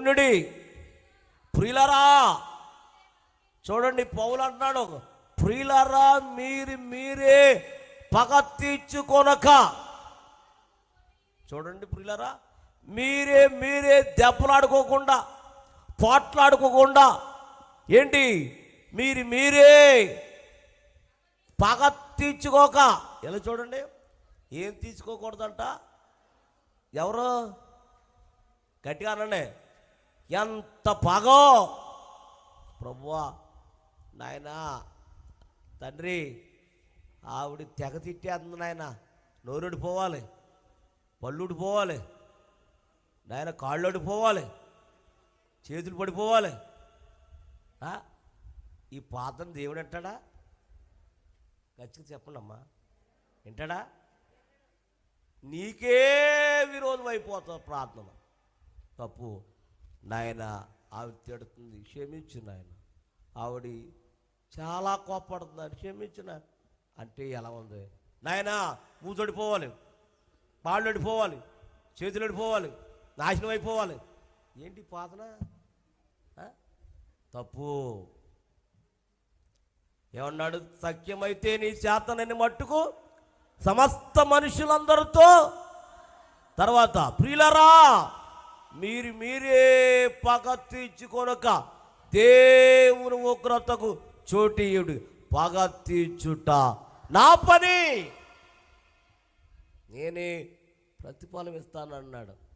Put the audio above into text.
ఉన్నడి. ప్రియులరా చూడండి, పౌలు అంటున్నాడు, ప్రియులరా మీరే పగ తీర్చుకొనక. చూడండి ప్రియులరా, మీరే దెబ్బలాడుకోకుండా, పోట్లాడుకోకుండా, ఏంటి మీరే పగ తీర్చుకోక. ఎలా చూడండి, ఏం తీర్చుకోకూడదంట? ఎవరు గట్టిగా అనండి, ఎంత పగో. ప్రభువా నాయనా, తండ్రి ఆవిడ తెగ తిట్టేస్తుంది నాయన, నోరుడిపోవాలి, పళ్ళుడిపోవాలి నాయన, కాళ్ళు ఓడిపోవాలి, చేతులు పడిపోవాలి. ఈ ప్రార్థన దేవుడు వింటాడా? ఖచ్చితంగా చెప్పండి అమ్మా, వింటాడా? నీకే విరోధం అయిపోతావు ప్రార్థన. తప్పు నాయన, ఆవిడ తిడుతుంది, క్షమించు నాయన, ఆవిడ చాలా కోప్పడుతుంది, క్షమించిన అంటే ఎలా ఉంది నాయన? మూజోడిపోవాలి, పాళ్ళు ఓడిపోవాలి, చేతులు ఓడిపోవాలి, నాశనం అయిపోవాలి. ఏంటి ప్రార్థన? తప్పు. ఏమన్నాడు? సఖ్యమైతే నీ చేతనని మట్టుకు సమస్త మనుషులందరితో. తర్వాత ప్రియులరా మీరే పగ తీర్చుకొనక దేవుని ఉగ్రతకు చోటీయుడు. పగ తీర్చుట నా పని, నేనే ప్రతిఫలం ఇస్తానన్నాడు.